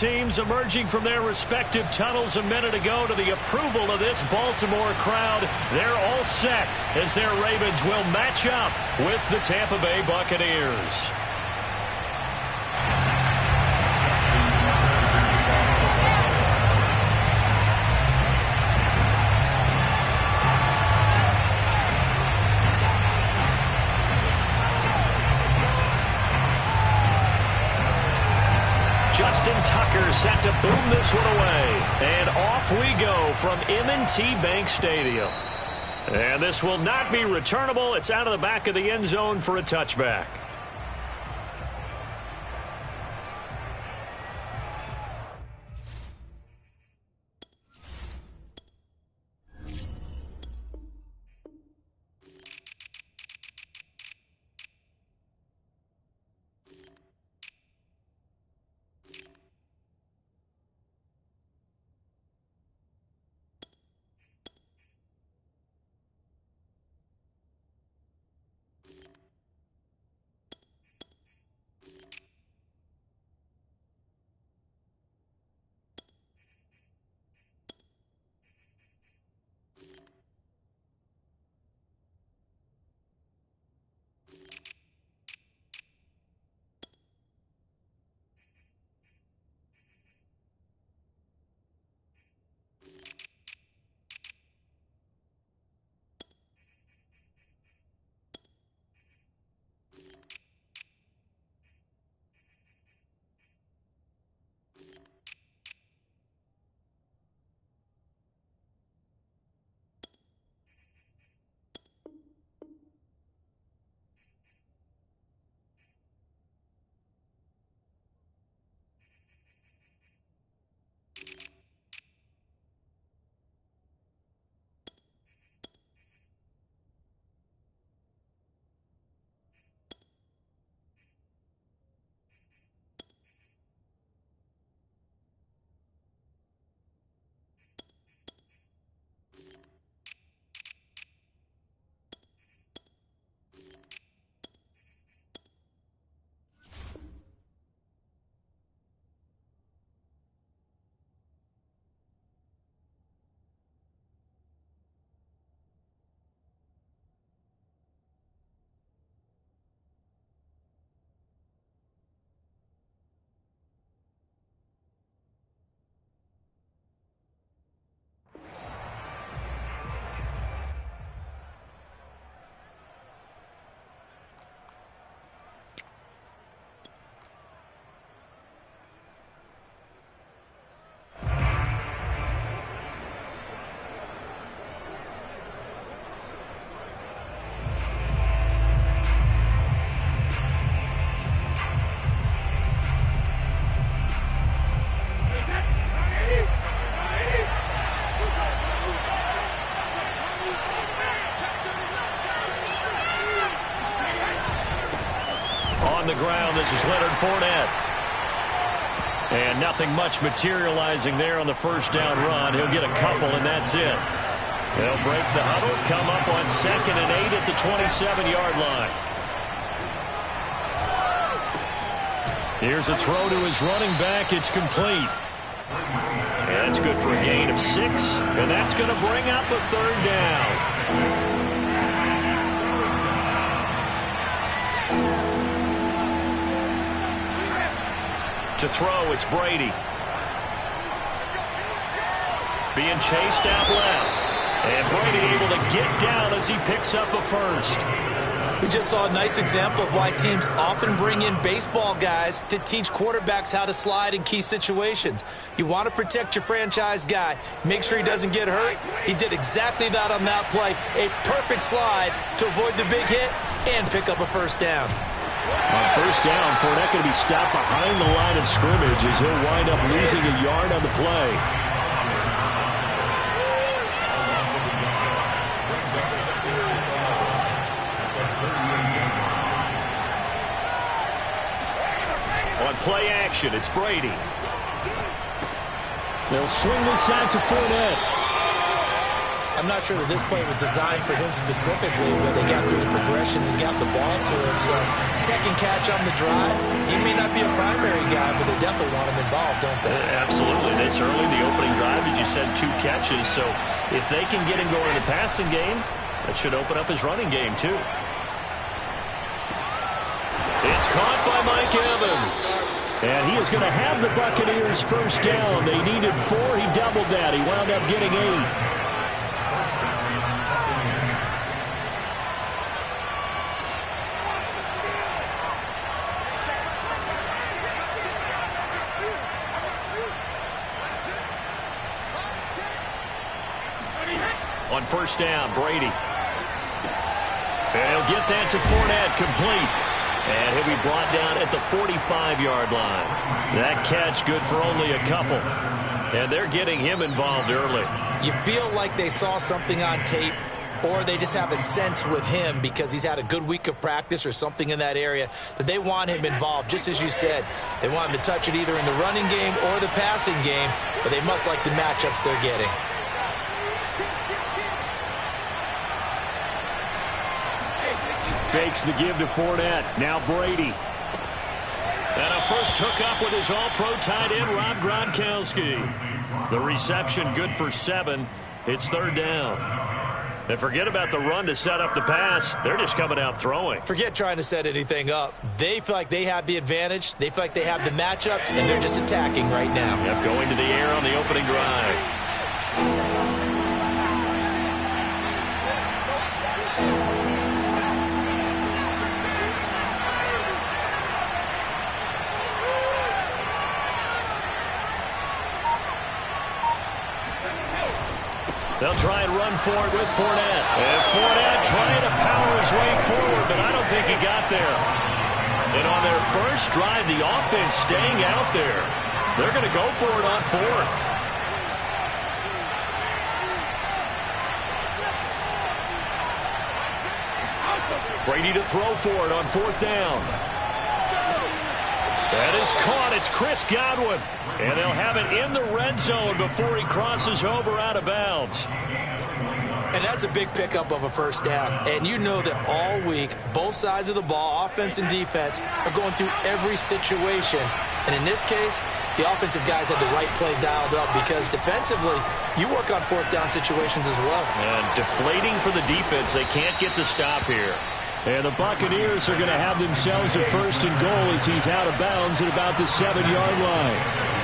teams emerging from their respective tunnels a minute ago to the approval of this Baltimore crowd. They're all set as their Ravens will match up with the Tampa Bay Buccaneers. Justin Tucker set to boom this one away. And off we go from M&T Bank Stadium. And this will not be returnable. It's out of the back of the end zone for a touchback. On the ground, this is Leonard Fournette. And nothing much materializing there on the first down run. He'll get a couple, and that's it. They'll break the huddle, come up on 2nd and 8 at the 27-yard line. Here's a throw to his running back. It's complete. And that's good for a gain of 6. And that's going to bring up a 3rd down. To throw, it's Brady. Being chased out left. And Brady able to get down as he picks up a first. We just saw a nice example of why teams often bring in baseball guys to teach quarterbacks how to slide in key situations. You want to protect your franchise guy. Make sure he doesn't get hurt. He did exactly that on that play. A perfect slide to avoid the big hit and pick up a first down. On first down, Fournette going to be stopped behind the line of scrimmage as he'll wind up losing a yard on the play. On play action, it's Brady. They'll swing this out to Fournette. I'm not sure that this play was designed for him specifically, but they got through the progressions and got the ball to him. So second catch on the drive. He may not be a primary guy, but they definitely want him involved, don't they? Absolutely. This early, the opening drive, as you said, 2 catches. So if they can get him going in the passing game, that should open up his running game, too. It's caught by Mike Evans. And he is going to have the Buccaneers first down. They needed 4. He doubled that. He wound up getting 8. On first down, Brady. And he'll get that to Fournette, complete. And he'll be brought down at the 45-yard line. That catch good for only a couple. And they're getting him involved early. You feel like they saw something on tape, or they just have a sense with him because he's had a good week of practice or something in that area that they want him involved. Just as you said, they want him to touch it either in the running game or the passing game, but they must like the matchups they're getting. Fakes the give to Fournette. Now Brady. And a first hookup with his all-pro tight end, Rob Gronkowski. The reception good for 7. It's third down. And forget about the run to set up the pass. They're just coming out throwing. Forget trying to set anything up. They feel like they have the advantage. They feel like they have the matchups, and they're just attacking right now. Yep, going to the air on the opening drive. They'll try and run for it with Fournette. And Fournette trying to power his way forward, but I don't think he got there. And on their first drive, the offense staying out there. They're going to go for it on 4th. Brady to throw for it on 4th down. That is caught. It's Chris Godwin. And they'll have it in the red zone before he crosses over out of bounds. And that's a big pickup of a first down. And you know that all week, both sides of the ball, offense and defense, are going through every situation. And in this case, the offensive guys had the right play dialed up because defensively, you work on 4th down situations as well. And deflating for the defense. They can't get the stop here. And the Buccaneers are going to have themselves a first and goal as he's out of bounds at about the 7-yard line.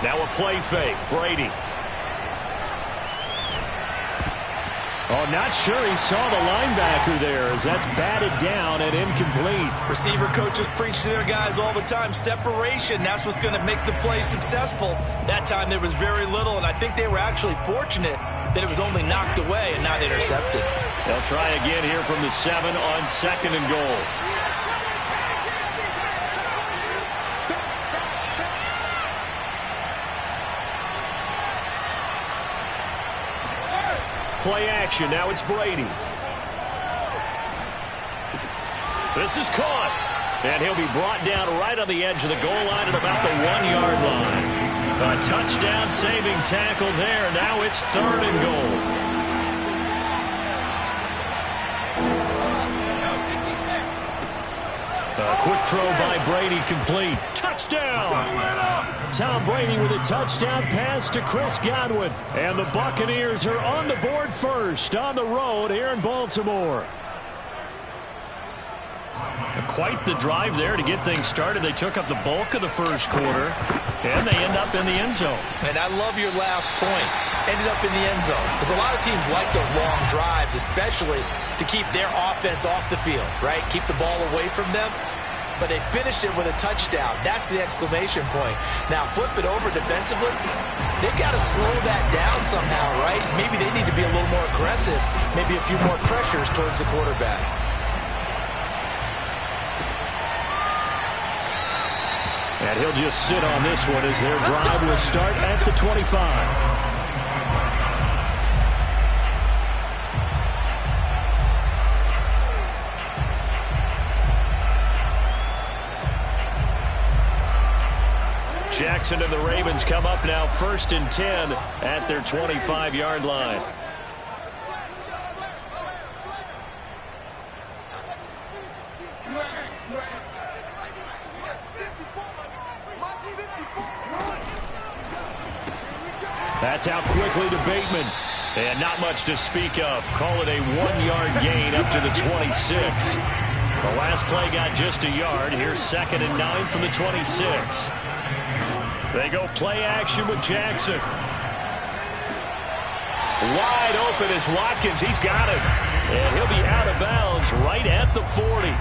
Now a play fake. Brady. Oh, not sure he saw the linebacker there as that's batted down and incomplete. Receiver coaches preach to their guys all the time. Separation, that's what's going to make the play successful. That time there was very little, and I think they were actually fortunate that it was only knocked away and not intercepted. They'll try again here from the 7 on 2nd and goal. Play action. Now it's Brady. This is caught. And he'll be brought down right on the edge of the goal line at about the 1-yard line. A touchdown saving tackle there. Now it's 3rd and goal. A quick throw by Brady, complete. Touchdown! Tom Brady with a touchdown pass to Chris Godwin. And the Buccaneers are on the board first on the road here in Baltimore. Quite the drive there to get things started. They took up the bulk of the first quarter, and they end up in the end zone. And I love your last point. Ended up in the end zone. Because a lot of teams like those long drives, especially to keep their offense off the field, right? Keep the ball away from them. But they finished it with a touchdown. That's the exclamation point. Now, flip it over defensively. They've got to slow that down somehow, right? Maybe they need to be a little more aggressive. Maybe a few more pressures towards the quarterback. And he'll just sit on this one as their drive will start at the 25. Jackson and the Ravens come up now 1st and 10 at their 25-yard line. That's out quickly to Bateman. And not much to speak of. Call it a 1-yard gain up to the 26. The last play got just a yard. Here's 2nd and 9 from the 26. They go play action with Jackson. Wide open is Watkins. He's got it. And he'll be out of bounds right at the 40.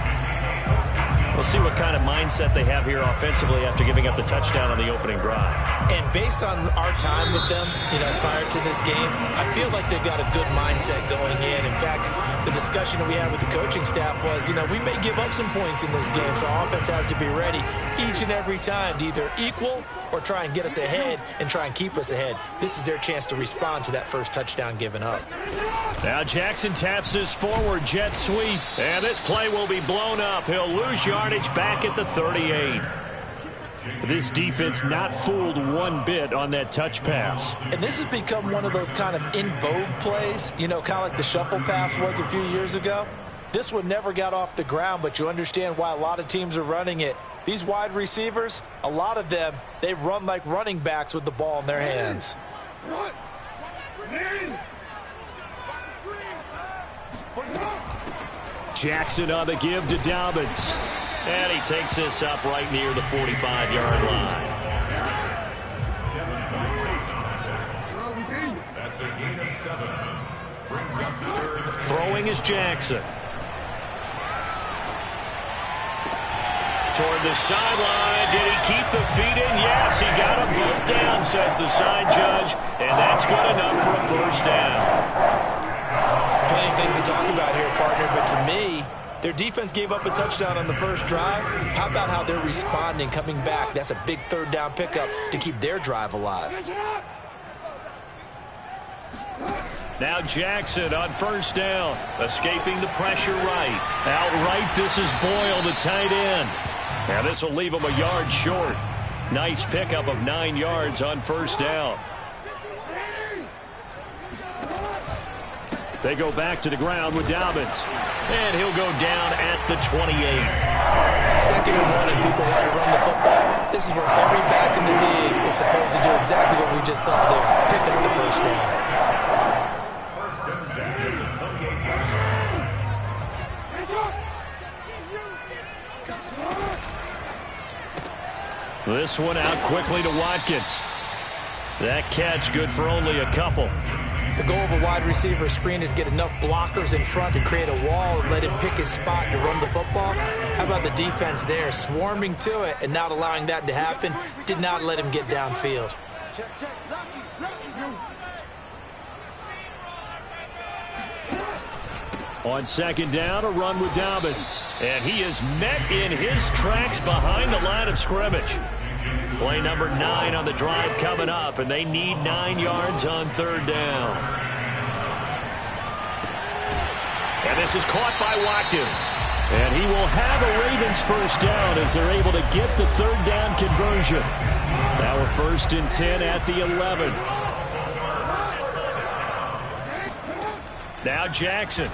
We'll see what kind of mindset they have here offensively after giving up the touchdown on the opening drive. And based on our time with them, prior to this game, I feel like they've got a good mindset going in. In fact, the discussion that we had with the coaching staff was, we may give up some points in this game, so offense has to be ready each and every time to either equal or try and get us ahead and try and keep us ahead. This is their chance to respond to that first touchdown given up. Now Jackson taps his forward jet sweep, and this play will be blown up. He'll lose yardage back at the 38. This defense not fooled one bit on that touch pass. And this has become one of those kind of in vogue plays, kind of like the shuffle pass was a few years ago. This one never got off the ground, but you understand why a lot of teams are running it. These wide receivers, a lot of them, they run like running backs with the ball in their hands. Jackson on the give to Dobbins. And he takes this up right near the 45-yard line. That's a gain of 7. Brings up third. Throwing is Jackson. Toward the sideline. Did he keep the feet in? Yes, he got them both down, says the side judge. And that's good enough for a first down. Plenty of things to talk about here, partner, but to me, their defense gave up a touchdown on the first drive. How about how they're responding, coming back? That's a big third down pickup to keep their drive alive. Now Jackson on first down, escaping the pressure right. Outright, this is Boyle, the tight end. Now this will leave him a yard short. Nice pickup of 9 yards on first down. They go back to the ground with Dobbins. And he'll go down at the 28. 2nd and 1 and people want to run the football. This is where every back in the league is supposed to do exactly what we just saw there. Pick up the first down. First and 10 at the 28. This one out quickly to Watkins. That catch good for only a couple. The goal of a wide receiver screen is get enough blockers in front to create a wall and let him pick his spot to run the football. How about the defense there, swarming to it and not allowing that to happen? Did not let him get downfield. On 2nd down, a run with Dobbins. And he is met in his tracks behind the line of scrimmage. Play number 9 on the drive coming up, and they need 9 yards on 3rd down. And this is caught by Watkins. And he will have a Ravens first down as they're able to get the 3rd down conversion. Now we're 1st and 10 at the 11. Now Jackson.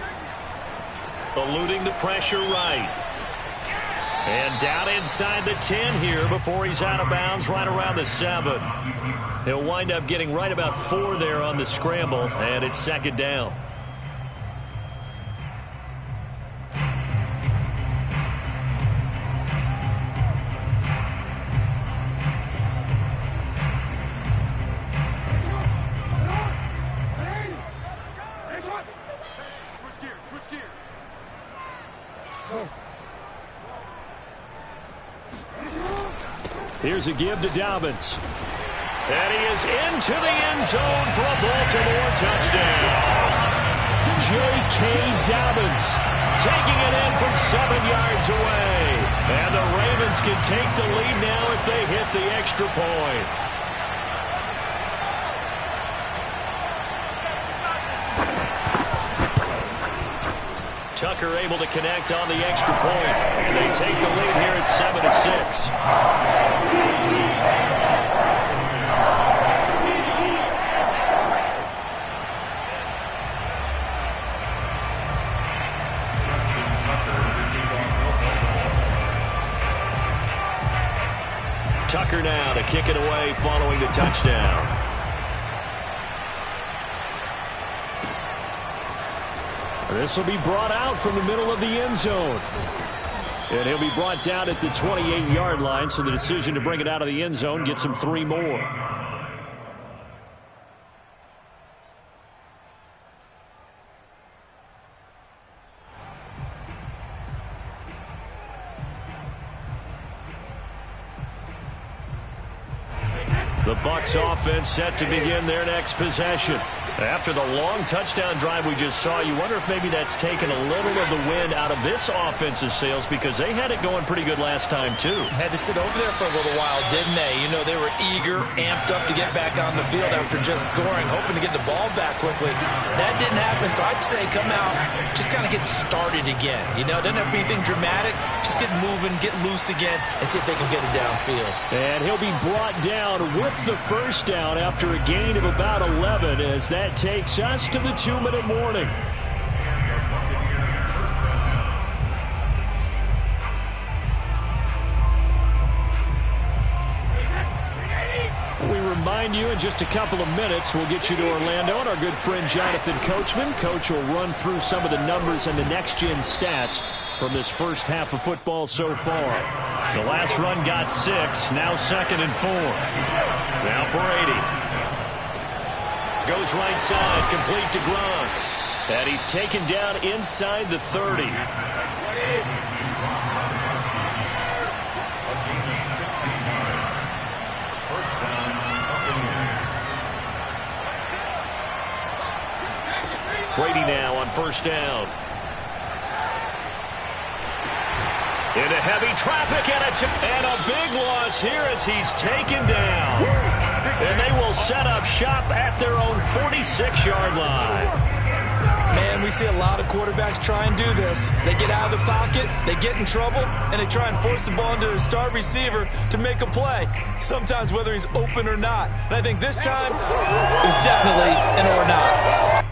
Eluding the pressure right. And down inside the 10 here before he's out of bounds right around the 7. He'll wind up getting right about 4 there on the scramble, and it's 2nd down. Here's a give to Dobbins. And he is into the end zone for a Baltimore touchdown. J.K. Dobbins taking it in from 7 yards away. And the Ravens can take the lead now if they hit the extra point. Tucker able to connect on the extra point. And they take the lead here at 7-6. Tucker now to kick it away following the touchdown. This will be brought out from the middle of the end zone. And he'll be brought down at the 28-yard line, so the decision to bring it out of the end zone gets him 3 more. The Bucs offense set to begin their next possession. After the long touchdown drive we just saw, you wonder if maybe that's taken a little of the wind out of this offense's sails, because they had it going pretty good last time, too. Had to sit over there for a little while, didn't they? You know, they were eager, amped up to get back on the field after just scoring, hoping to get the ball back quickly. That didn't happen, so I'd say come out, just kind of get started again. You know, doesn't have to be anything dramatic. Just get moving, get loose again, and see if they can get it downfield. And he'll be brought down with the first down after a gain of about 11, as that takes us to the 2-minute warning. We remind you in just a couple of minutes we'll get you to Orlando and our good friend Jonathan Coachman. Coach will run through some of the numbers and the next-gen stats from this first half of football so far. The last run got 6, now 2nd and 4. Now Brady goes right side, complete to Gronk. And he's taken down inside the 30. Brady now on first down. Into heavy traffic, and a big loss here as he's taken down. And they will set up shop at their own 46-yard line. Man, we see a lot of quarterbacks try and do this. They get out of the pocket, they get in trouble, and they try and force the ball into their star receiver to make a play, sometimes whether he's open or not. And I think this time, it was definitely an or not.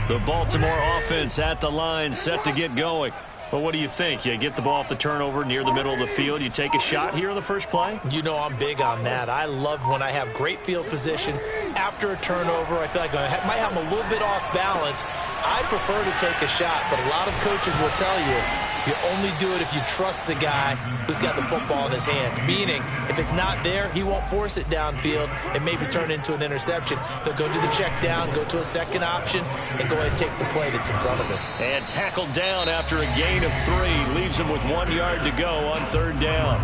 The Baltimore offense at the line, set to get going. Well, what do you think? You get the ball off the turnover near the middle of the field. You take a shot here in the first play? You know I'm big on that. I love when I have great field position after a turnover. I feel like I might have them a little bit off balance. I prefer to take a shot, but a lot of coaches will tell you you only do it if you trust the guy who's got the football in his hands. Meaning, if it's not there, he won't force it downfield and maybe turn it into an interception. He'll go to the check down, go to a second option, and go ahead and take the play that's in front of him. And tackled down after a gain of 3. Leaves him with 1 yard to go on third down.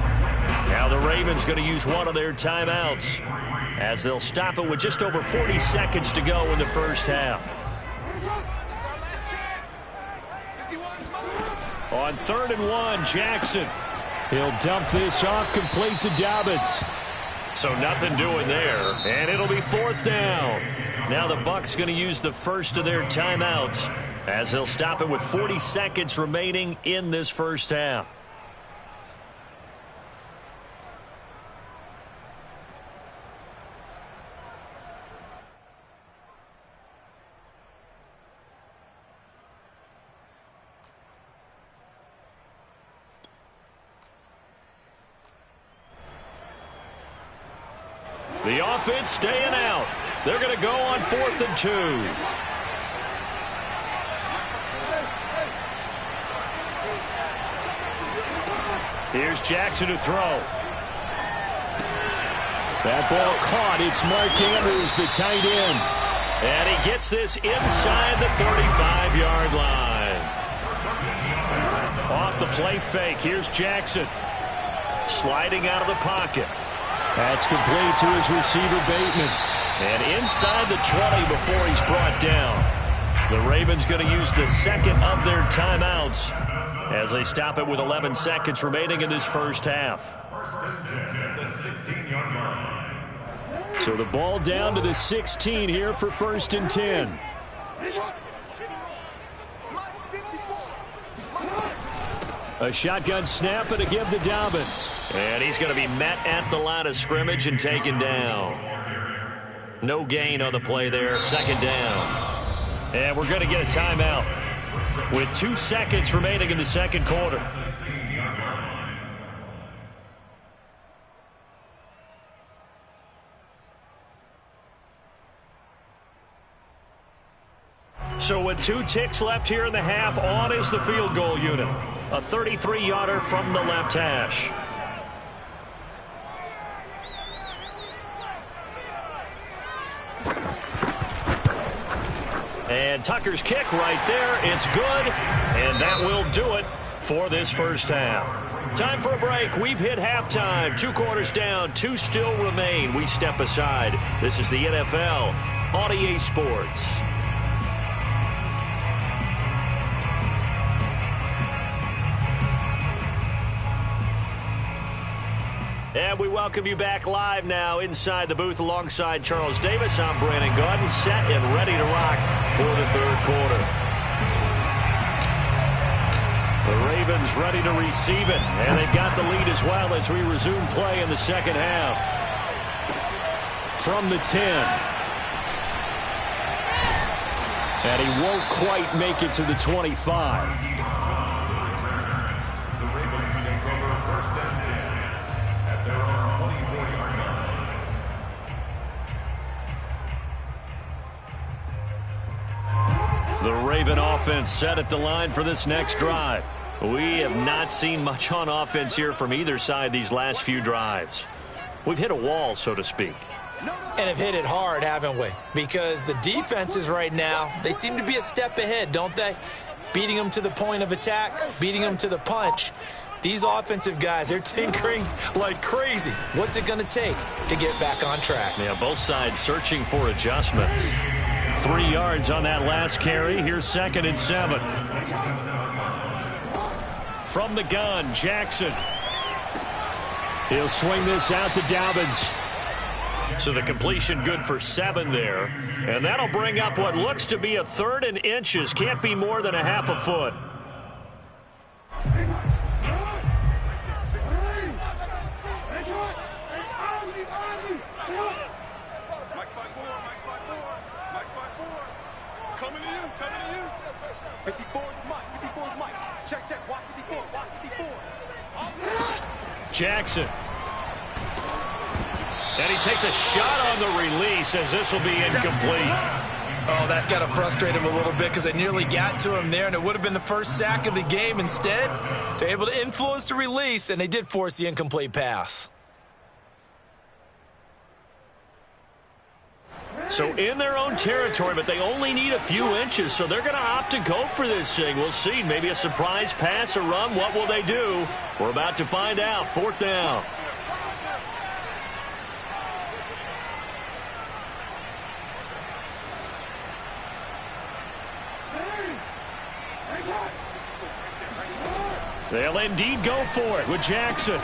Now the Ravens going to use one of their timeouts, as they'll stop it with just over 40 seconds to go in the first half. On 3rd and 1, Jackson. He'll dump this off, complete to Dobbins. So nothing doing there, and it'll be 4th down. Now the Bucs going to use the first of their timeouts, as they'll stop it with 40 seconds remaining in this first half. The offense staying out. They're going to go on 4th and 2. Here's Jackson to throw. That ball caught. It's Mark Andrews, the tight end. And he gets this inside the 35-yard line. Off the play fake. Here's Jackson. Sliding out of the pocket. That's complete to his receiver, Bateman. And inside the 20 before he's brought down. The Ravens going to use the second of their timeouts as they stop it with 11 seconds remaining in this first half. So the ball down to the 16 here for 1st and 10. A shotgun snap and a give to Dobbins. And he's going to be met at the line of scrimmage and taken down. No gain on the play there. Second down. And we're going to get a timeout with 2 seconds remaining in the second quarter. So with 2 ticks left here in the half, on is the field goal unit. A 33-yarder from the left hash. And Tucker's kick right there. It's good. And that will do it for this first half. Time for a break. We've hit halftime. 2 quarters down. 2 still remain. We step aside. This is the NFL on EA Sports. And we welcome you back live now inside the booth alongside Charles Davis. I'm Brandon Gaudin, set and ready to rock for the third quarter. The Ravens ready to receive it, and they've got the lead as well as we resume play in the second half. From the 10. And he won't quite make it to the 25. The Raven offense set at the line for this next drive. We have not seen much on offense here from either side these last few drives. We've hit a wall, so to speak. And have hit it hard, haven't we? Because the defenses right now, they seem to be a step ahead, don't they? Beating them to the point of attack, beating them to the punch. These offensive guys, they're tinkering like crazy. What's it going to take to get back on track? Yeah, both sides searching for adjustments. 3 yards on that last carry. Here's 2nd and 7. From the gun, Jackson. He'll swing this out to Dobbins. So the completion good for 7 there. And that'll bring up what looks to be a 3rd and inches. Can't be more than a half a foot. Jackson. And he takes a shot on the release as this will be incomplete. Oh, that's got to frustrate him a little bit because they nearly got to him there, and it would have been the first sack of the game. Instead, they're able to influence the release, and they did force the incomplete pass. So in their own territory, but they only need a few inches, so they're going to opt to go for this thing. We'll see. Maybe a surprise pass, a run. What will they do? We're about to find out. 4th down. They'll indeed go for it with Jackson.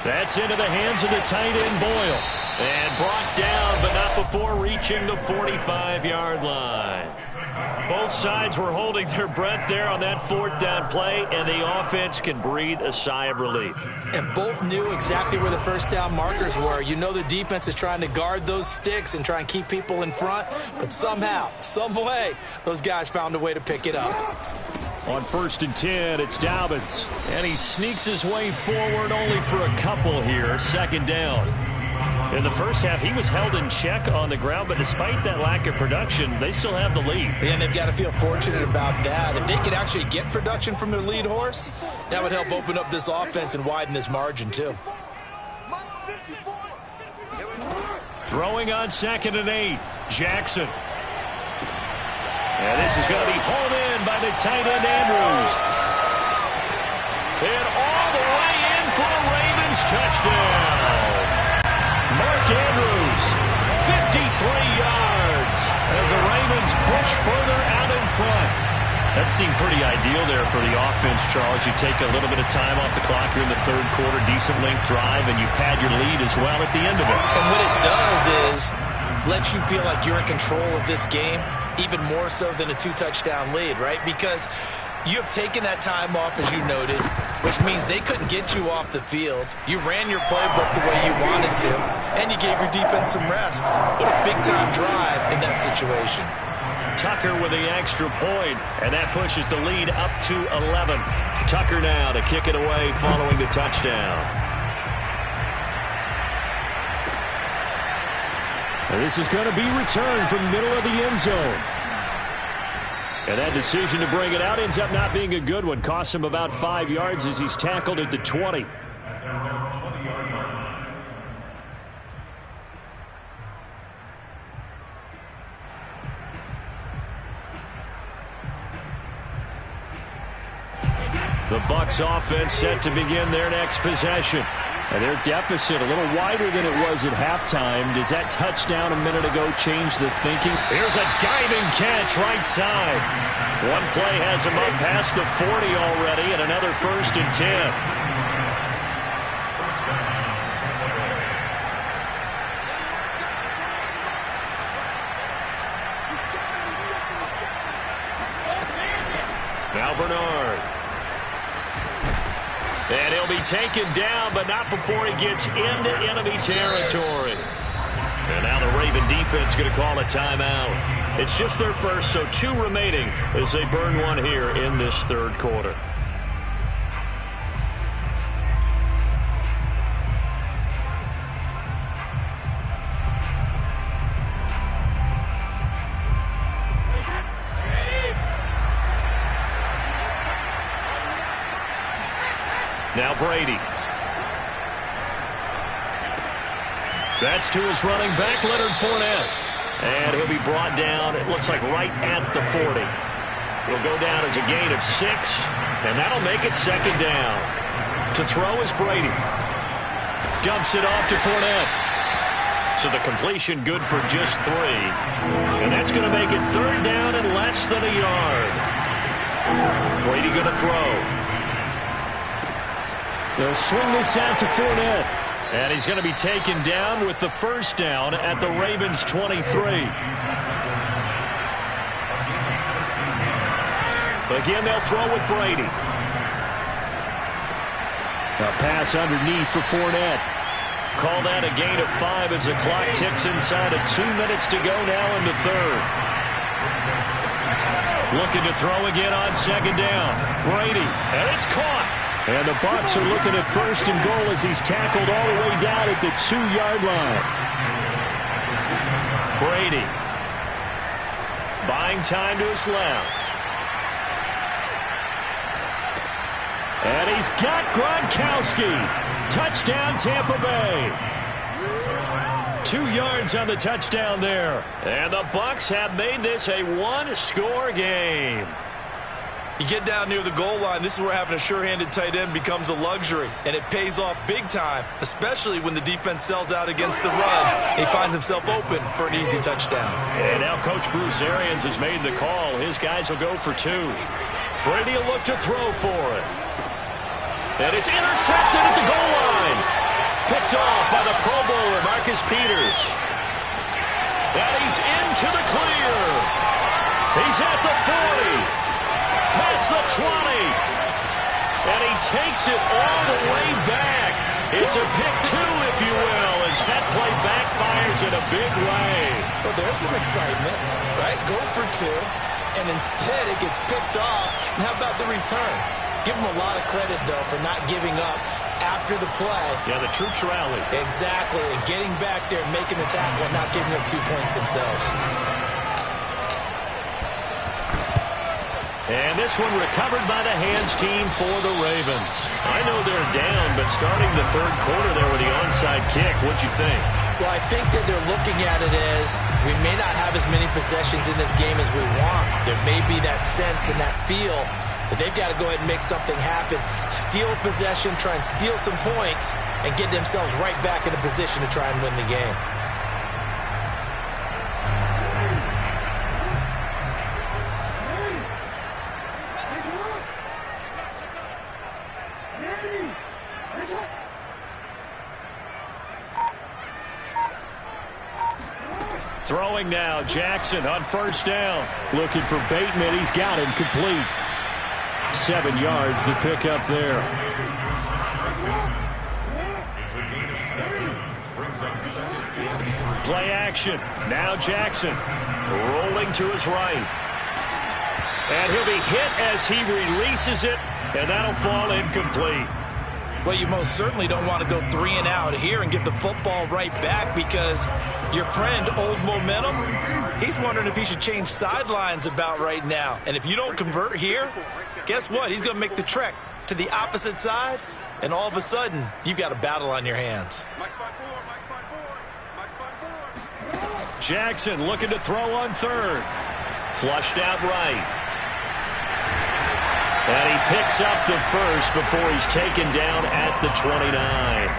That's into the hands of the tight end, Boyle. And brought down, but not before reaching the 45-yard line. Both sides were holding their breath there on that 4th down play, and the offense can breathe a sigh of relief. And both knew exactly where the first down markers were. You know the defense is trying to guard those sticks and try and keep people in front, but somehow, some way, those guys found a way to pick it up. On 1st and 10, it's Dobbins. And he sneaks his way forward only for a couple here. 2nd down. In the first half, he was held in check on the ground, but despite that lack of production, they still have the lead. And they've got to feel fortunate about that. If they could actually get production from their lead horse, that would help open up this offense and widen this margin, too. Throwing on 2nd and 8, Jackson. And this is going to be hauled in by the tight end, Andrews. And all the way in for a Ravens touchdown. Mark Andrews, 53 yards as the Ravens push further out in front. That seemed pretty ideal there for the offense, Charles. You take a little bit of time off the clock here in the 3rd quarter, decent length drive, and you pad your lead as well at the end of it. And what it does is let you feel like you're in control of this game, even more so than a 2-touchdown lead, right? Because you have taken that time off, as you noted, which means they couldn't get you off the field. You ran your playbook the way you wanted to, and you gave your defense some rest. What a big-time drive in that situation. Tucker with the extra point, and that pushes the lead up to 11. Tucker now to kick it away following the touchdown. And this is going to be returned from the middle of the end zone. And that decision to bring it out ends up not being a good one. Costs him about 5 yards as he's tackled at the 20. The Bucs offense set to begin their next possession. And their deficit a little wider than it was at halftime. Does that touchdown a minute ago change the thinking? Here's a diving catch right side. One play has him up past the 40 already, and another 1st and 10. Now Bernard. And he'll be taken down, but not before he gets into enemy territory. And now the Raven defense going to call a timeout. It's just their first, so 2 remaining as they burn one here in this 3rd quarter. Now Brady. That's to his running back, Leonard Fournette. And he'll be brought down, it looks like right at the 40. He'll go down as a gain of 6, and that'll make it 2nd down. To throw is Brady. Dumps it off to Fournette. So the completion good for just 3. And that's going to make it 3rd down and less than a yard. Brady going to throw. They'll swing this out to Fournette. And he's going to be taken down with the 1st down at the Ravens' 23. Again, they'll throw with Brady. A pass underneath for Fournette. Call that a gain of 5 as the clock ticks inside of 2 minutes to go now in the 3rd. Looking to throw again on 2nd down. Brady, and it's caught. And the Bucs are looking at 1st and goal as he's tackled all the way down at the 2-yard line. Brady buying time to his left. And he's got Gronkowski. Touchdown, Tampa Bay. 2 yards on the touchdown there. And the Bucs have made this a 1-score game. You get down near the goal line, this is where having a sure-handed tight end becomes a luxury, and it pays off big time, especially when the defense sells out against the run. He finds himself open for an easy touchdown. And now Coach Bruce Arians has made the call. His guys will go for 2. Brady will look to throw for it. And it's intercepted at the goal line. Picked off by the Pro Bowler, Marcus Peters. And he's into the clear. He's at the 40. Past the 20. And he takes it all the way back. It's a pick 2, if you will, as that play backfires in a big way. Well, there's some excitement, right? Go for 2, and instead it gets picked off. And how about the return? Give him a lot of credit, though, for not giving up after the play. Yeah, the troops rallied. Exactly, and getting back there and making the tackle and not giving up 2 points themselves. And this one recovered by the hands team for the Ravens. I know they're down, but starting the 3rd quarter there with the onside kick, what'd you think? Well, I think that they're looking at it as we may not have as many possessions in this game as we want. There may be that sense and that feel that they've got to go ahead and make something happen, steal possession, try and steal some points, and get themselves right back in a position to try and win the game. Throwing now, Jackson on 1st down. Looking for Bateman. He's got him complete. 7 yards, the pickup there. It's a gain of 7. Brings Play action. Now Jackson rolling to his right. And he'll be hit as he releases it, and that'll fall incomplete. Well, you most certainly don't want to go 3 and out here and give the football right back, because your friend, Old Momentum, he's wondering if he should change sidelines about right now. And if you don't convert here, guess what? He's going to make the trek to the opposite side, and all of a sudden, you've got a battle on your hands. Jackson looking to throw on third. Flushed out right. And he picks up the first before he's taken down at the 29.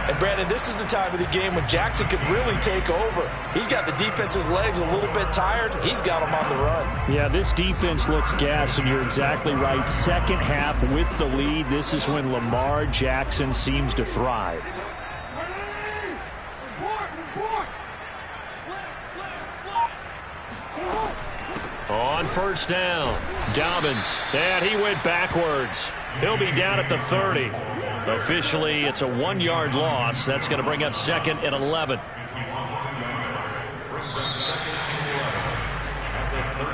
And, Brandon, this is the time of the game when Jackson could really take over. He's got the defense's legs a little bit tired. He's got them on the run. Yeah, this defense looks gassed, and you're exactly right. Second half with the lead, this is when Lamar Jackson seems to thrive. On first down, Dobbins, and he went backwards. He'll be down at the 30. Officially, it's a 1-yard loss. That's going to bring up 2nd and 11.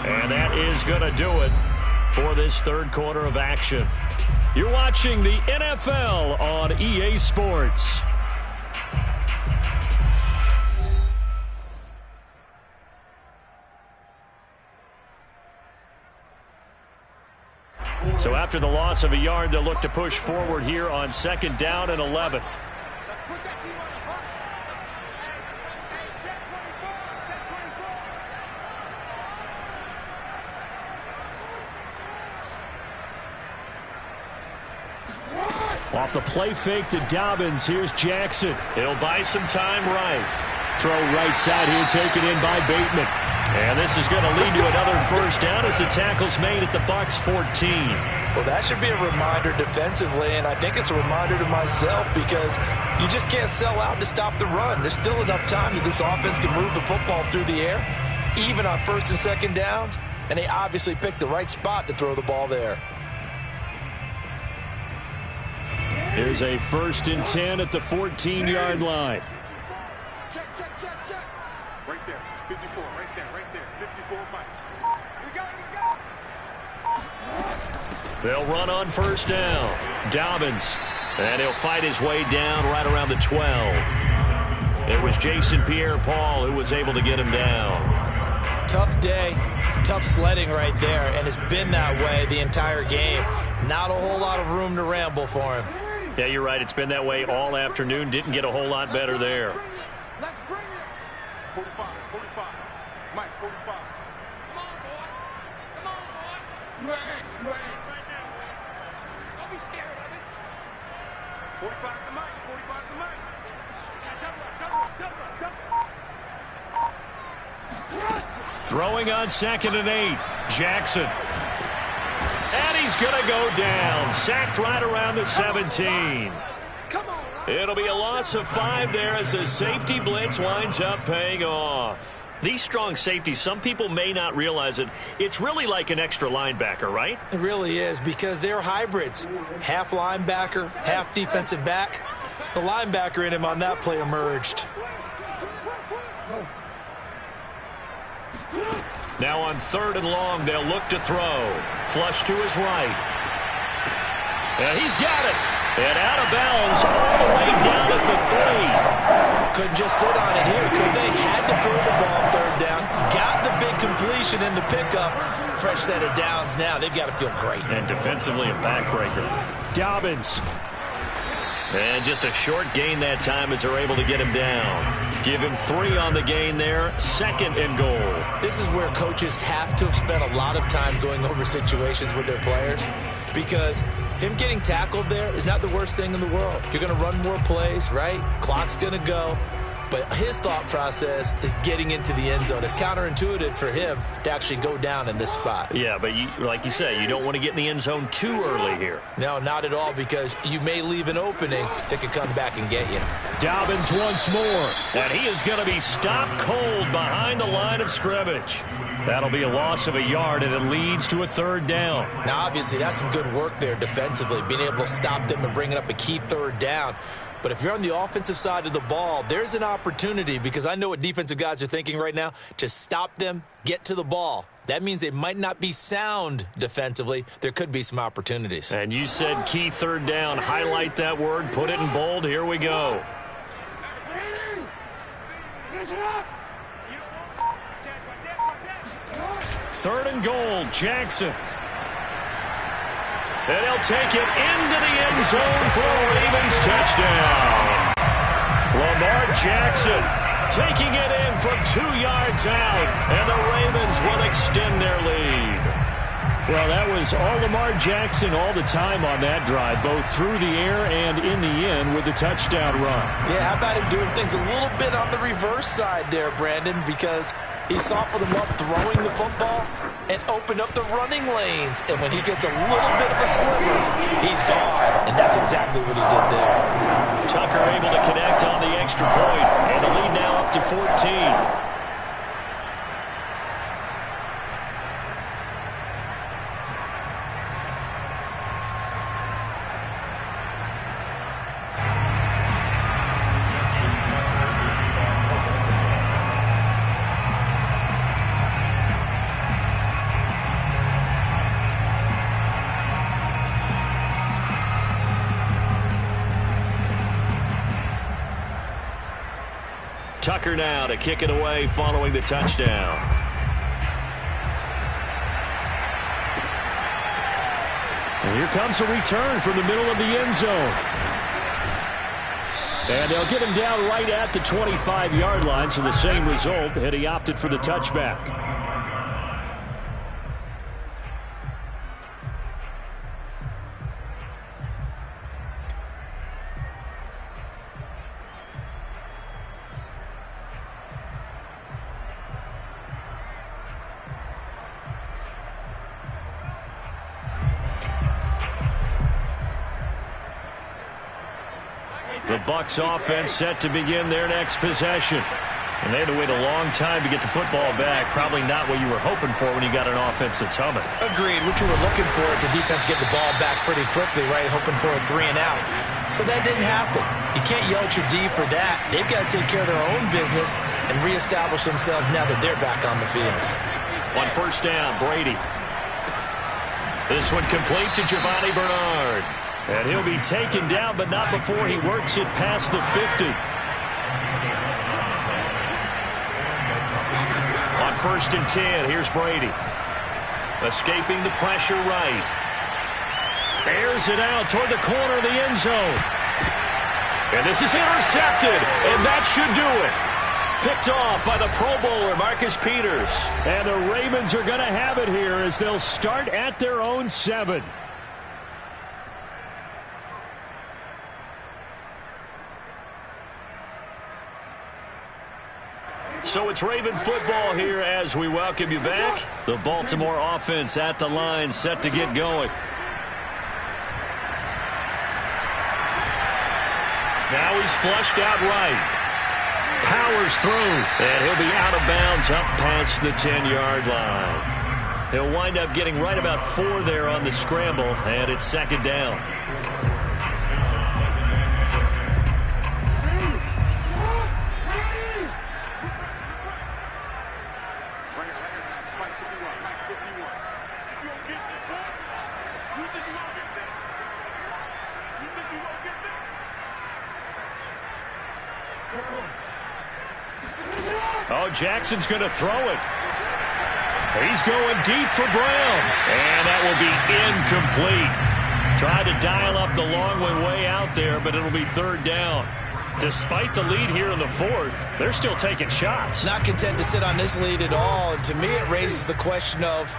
And that is going to do it for this third quarter of action. You're watching the NFL on EA Sports. So after the loss of a yard, they'll look to push forward here on 2nd down and 11. Off the play fake to Dobbins, here's Jackson. He'll buy some time right. Throw right side here, taken in by Bateman. And this is going to lead to another first down as the tackle's made at the Bucs 14. Well, that should be a reminder defensively, and I think it's a reminder to myself, because you just can't sell out to stop the run. There's still enough time that this offense can move the football through the air, even on 1st and 2nd downs, and they obviously picked the right spot to throw the ball there. Here's a 1st and 10 at the 14-yard line. Check. Right there. 54, right there. 54, Mike. We got it. They'll run on first down. Dobbins. And he'll fight his way down right around the 12. It was Jason Pierre-Paul who was able to get him down. Tough day, tough sledding right there, and it's been that way the entire game. Not a whole lot of room to ramble for him. Yeah, you're right. It's been that way all afternoon. Didn't get a whole lot better there. Let's bring it. 45. Mike, 45. Come on, boy. Right now. Don't be scared of it. 45 to Mike. Double. Throwing on 2nd and 8. Jackson. And he's going to go down. Sacked right around the 17. It'll be a loss of 5 there as the safety blitz winds up paying off. These strong safeties, some people may not realize it. It's really like an extra linebacker, right? It really is, because they're hybrids. Half linebacker, half defensive back. The linebacker in him on that play emerged. Now on 3rd and long, they'll look to throw. Flush to his right. And he's got it. And out of bounds all the way down at the 3. Couldn't just sit on it here, could they? Had to throw the ball on 3rd down. Got the big completion in the pickup. Fresh set of downs now. They've got to feel great. And defensively a backbreaker. Dobbins. And just a short gain that time as they're able to get him down. Give him 3 on the gain there. 2nd and goal. This is where coaches have to have spent a lot of time going over situations with their players, because him getting tackled there is not the worst thing in the world. You're going to run more plays, right? Clock's going to go. But his thought process is getting into the end zone. It's counterintuitive for him to actually go down in this spot. Yeah, but like you say, you don't want to get in the end zone too early here. No, not at all, because you may leave an opening that could come back and get you. Dobbins once more. And he is going to be stopped cold behind the line of scrimmage. That'll be a loss of a yard, and it leads to a 3rd down. Now, obviously, that's some good work there defensively, being able to stop them and bringing up a key 3rd down. But if you're on the offensive side of the ball, there's an opportunity, because I know what defensive guys are thinking right now, to stop them, get to the ball. That means they might not be sound defensively. There could be some opportunities. And you said key third down. Highlight that word. Put it in bold. Here we go. Third and goal, Jackson. And he'll take it into the end zone for a Ravens touchdown. Lamar Jackson taking it in from 2 yards out, and the Ravens will extend their lead. Well, that was all Lamar Jackson all the time on that drive, both through the air and in the end with a touchdown run. Yeah, how about him doing things a little bit on the reverse side there, Brandon, because he softened him up throwing the football and opened up the running lanes. And when he gets a little bit of a sliver, he's gone. And that's exactly what he did there. Tucker able to connect on the extra point, and the lead now up to 14. Tucker now to kick it away following the touchdown. And here comes a return from the middle of the end zone. And they'll get him down right at the 25-yard line, so the same result had he opted for the touchback. The Bucs offense set to begin their next possession. And they had to wait a long time to get the football back. Probably not what you were hoping for when you got an offense that's humming. Agreed. What you were looking for is the defense get the ball back pretty quickly, right? Hoping for a 3 and out. So that didn't happen. You can't yell at your D for that. They've got to take care of their own business and reestablish themselves now that they're back on the field. On first down, Brady. This one complete to Giovanni Bernard. And he'll be taken down, but not before he works it past the 50. On first and 10, here's Brady. Escaping the pressure right. Airs it out toward the corner of the end zone. And this is intercepted, and that should do it. Picked off by the Pro Bowler, Marcus Peters. And the Ravens are going to have it here as they'll start at their own 7. So it's Raven football here as we welcome you back. The Baltimore offense at the line, set to get going. Now he's flushed out right. Powers through, and he'll be out of bounds up past the 10-yard line. He'll wind up getting right about 4 there on the scramble, and it's second down. Oh, Jackson's going to throw it. He's going deep for Brown. And that will be incomplete. Tried to dial up the long way out there, but it'll be third down. Despite the lead here in the fourth, they're still taking shots. Not content to sit on this lead at all. And to me, it raises the question of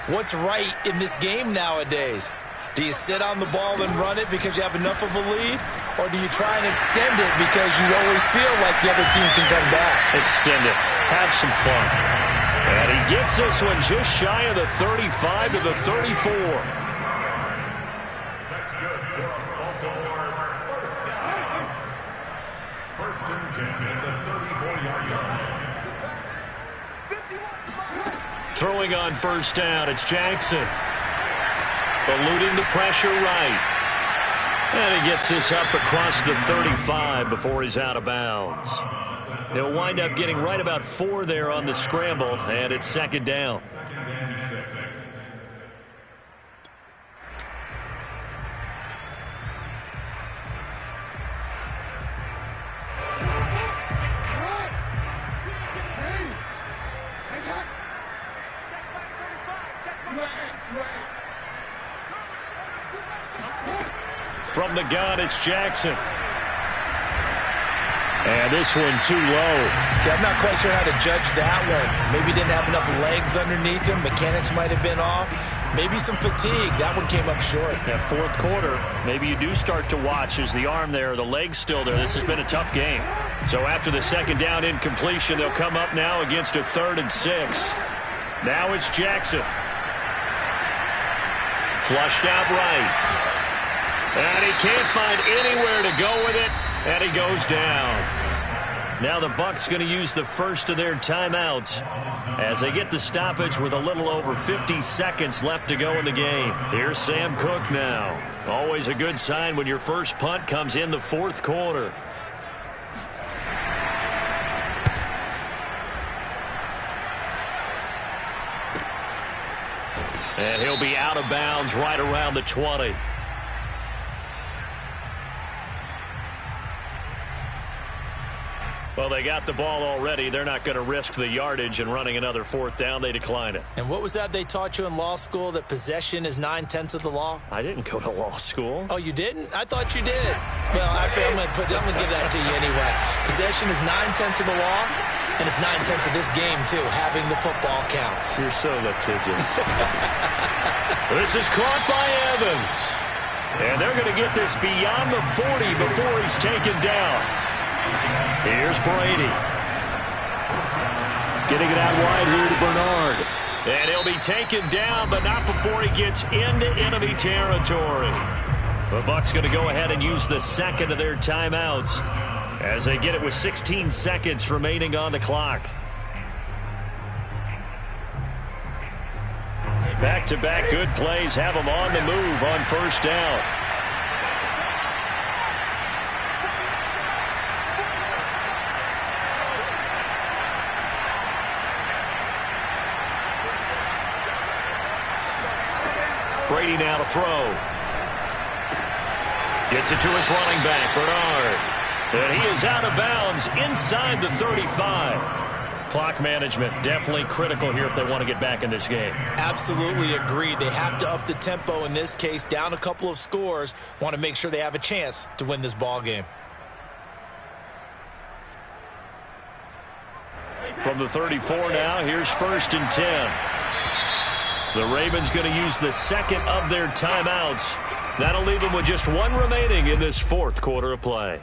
what's right in this game nowadays. Do you sit on the ball and run it because you have enough of a lead? Or do you try and extend it because you always feel like the other team can come back? Extend it. Have some fun. And he gets this one just shy of the 35 to the 34. That's good for Baltimore. First down. First and 10 at the 34-yard line. Throwing on first down, it's Jackson. Eluding the pressure right. And he gets this up across the 35 before he's out of bounds. He'll wind up getting right about 4 there on the scramble, and it's second down. From the gun, it's Jackson. And this one too low. Okay, I'm not quite sure how to judge that one. Maybe didn't have enough legs underneath him. Mechanics might have been off. Maybe some fatigue. That one came up short. That fourth quarter, maybe you do start to watch as the arm there, the leg's still there. This has been a tough game. So after the second down incompletion, they'll come up now against a 3rd and 6. Now it's Jackson. Flushed out right. And he can't find anywhere to go with it, and he goes down. Now the Bucs going to use the first of their timeouts as they get the stoppage with a little over 50 seconds left to go in the game. Here's Sam Cook now. Always a good sign when your first punt comes in the fourth quarter. And he'll be out of bounds right around the 20. Well, they got the ball already. They're not going to risk the yardage and running another 4th down. They declined it. And what was that they taught you in law school, that possession is 9/10 of the law? I didn't go to law school. Oh, you didn't? I thought you did. Well, I'm going to give that to you anyway. Possession is 9/10 of the law, and it's 9/10 of this game, too, having the football count. You're so litigious. This is caught by Evans. And they're going to get this beyond the 40 before he's taken down. Here's Brady. Getting it out wide here to Bernard. And he'll be taken down, but not before he gets into enemy territory. The Bucs going to go ahead and use the second of their timeouts as they get it with 16 seconds remaining on the clock. Back-to-back good plays have them on the move on first down. Brady now to throw. Gets it to his running back, Bernard. And he is out of bounds inside the 35. Clock management definitely critical here if they want to get back in this game. Absolutely agreed. They have to up the tempo in this case, down a couple of scores. Want to make sure they have a chance to win this ball game. From the 34 now, here's 1st and 10. The Ravens going to use the second of their timeouts. That'll leave them with just 1 remaining in this fourth quarter of play.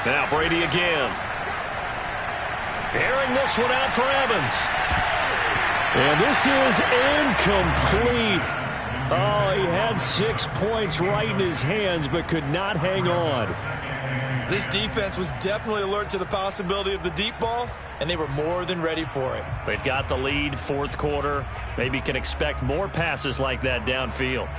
Now Brady again. Airing this one out for Evans. And this is incomplete. Oh, he had 6 points right in his hands, but could not hang on. This defense was definitely alert to the possibility of the deep ball, and they were more than ready for it. They've got the lead, fourth quarter. Maybe can expect more passes like that downfield.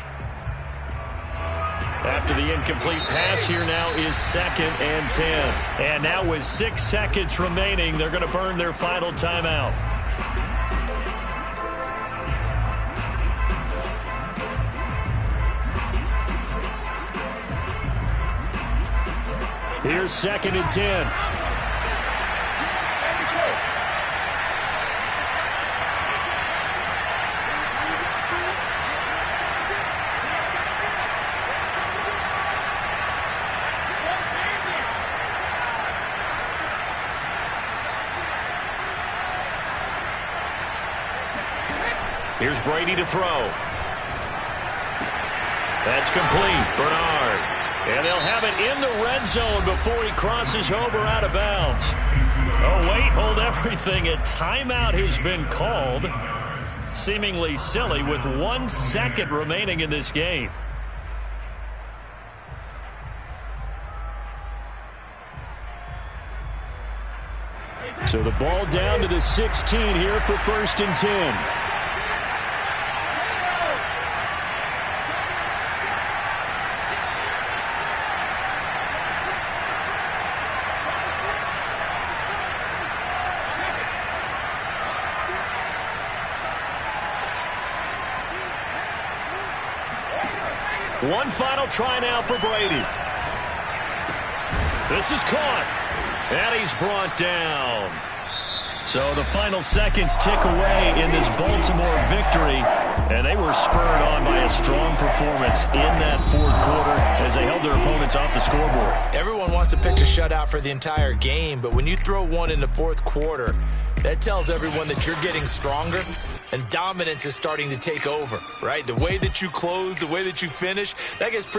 After the incomplete pass, here now is 2nd and 10. And now with 6 seconds remaining, they're going to burn their final timeout. Here's 2nd and 10. Here's Brady to throw. That's complete. Bernard. And they'll have it in the red zone before he crosses over out of bounds. Oh, wait, hold everything. A timeout has been called. Seemingly silly with 1 second remaining in this game. So the ball down to the 16 here for 1st and 10. One final try now for Brady. This is caught. And he's brought down. So the final seconds tick away in this Baltimore victory. And they were spurred on by a strong performance in that 4th quarter as they held their opponents off the scoreboard. Everyone wants to pitch a shutout for the entire game, but when you throw one in the 4th quarter, that tells everyone that you're getting stronger and dominance is starting to take over, right? The way that you close, the way that you finish, that gets pretty